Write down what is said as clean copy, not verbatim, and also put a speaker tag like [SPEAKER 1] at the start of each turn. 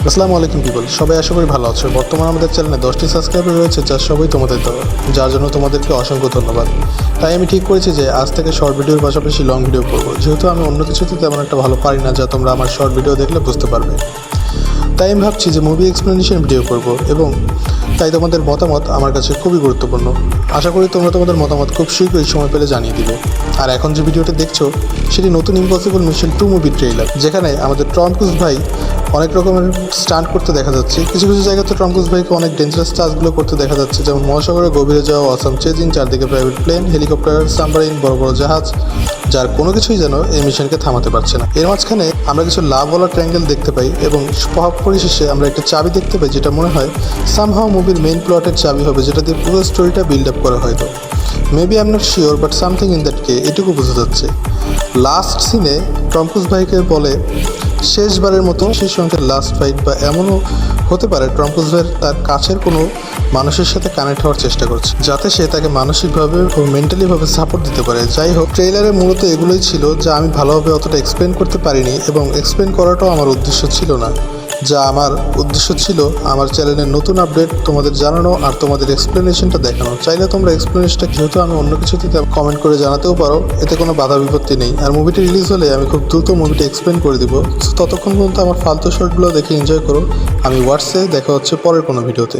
[SPEAKER 1] আসসালামু আলাইকুম পিপল, সবাই আশা করি ভালো আছো। বর্তমানে আমাদের চ্যানেলে 10টি সাবস্ক্রাইবার রয়েছে, যা সবই তোমাদের দেওয়া, যার জন্য তোমাদেরকে অসংখ্য ধন্যবাদ। তাই আমি ঠিক করেছি যে আজ থেকে শর্ট ভিডিওর পাশাপাশি লং ভিডিও করবো, যেহেতু আমি অন্য কিছুতে তেমন একটা ভালো পারি না, যা তোমরা আমার শর্ট ভিডিও দেখলে বুঝতে পারবে। তাই আমি ভাবছি যে মুভি এক্সপ্লেনেশন ভিডিও করব, এবং তাই তোমাদের মতামত আমার কাছে খুবই গুরুত্বপূর্ণ। আশা করি তোমরা তোমাদের মতামত খুব শীঘ্রই সময় পেলে জানিয়ে দিবে। আর এখন যে ভিডিওটা দেখছো সেটি নতুন ইম্পসিবল মিশন 2 মুভির ট্রেইলার, যেখানে আমাদের টম ক্রুজ ভাই অনেক রকমের স্টান্ট করতে দেখা যাচ্ছে। কিছু কিছু জায়গাতে টম ক্রুজ ভাইকে অনেক ডেঞ্জারাস টাস্কগুলো করতে দেখা যাচ্ছে, যেমন মহাসাগরের গভীরে যাওয়া, অসাম চেজিং, চারদিকে প্রাইভেট প্লেন, হেলিকপ্টার, সাবমারিন, বড় বড় জাহাজ, যার কোনো কিছুই যেন এই মিশনকে থামাতে পারছে না। এর মাঝখানে আমরা কিছু লাভওয়ালা ট্রায়াঙ্গেল দেখতে পাই, এবং পরিশেষে আমরা একটা চাবি দেখতে পাই, যেটা মনে হয় সামহাও মুভির মেইন প্লটের চাবি হবে, যেটা দিয়ে পুরো স্টোরিটা বিল্ড আপ করা হয়তো। Maybe I am not sure, but something in that কে, এটুকু বোঝা যাচ্ছে। লাস্ট সিনে টম ক্রুজ ভাইকে বলে শেষবারের মতো সেই সঙ্গে লাস্ট ফাইট, বা এমনও হতে পারে টম ক্রুজ ভাই তার কাছের কোনো মানুষের সাথে কানেক্ট হওয়ার চেষ্টা করছে, যাতে সে তাকে মানসিকভাবে ও মেন্টালিভাবে সাপোর্ট দিতে পারে। যাই হোক, ট্রেইলারে মূলত এগুলোই ছিল, যা আমি ভালোভাবে অতটা এক্সপ্লেন করতে পারিনি, এবং এক্সপ্লেন করাটাও আমার উদ্দেশ্য ছিল না। যা আমার উদ্দেশ্য ছিল আমার চ্যানেলের নতুন আপডেট তোমাদের জানানো আর তোমাদের এক্সপ্লেনেশনটা দেখানো। চাইলে তোমরা এক্সপ্লেনেশনটা যেহেতু আমি অন্য কিছুতে কমেন্ট করে জানাতেও পারো, এতে কোনো বাধা বিপত্তি নেই। আর মুভিটি রিলিজ হলে আমি খুব দ্রুত মুভিটি এক্সপ্লেন করে দিব। ততক্ষণ পর্যন্ত আমার ফালতু শর্টগুলো দেখে এনজয় করো। আমি হোয়াটসঅ্যাপে দেখা হচ্ছে পরের কোনো ভিডিওতে।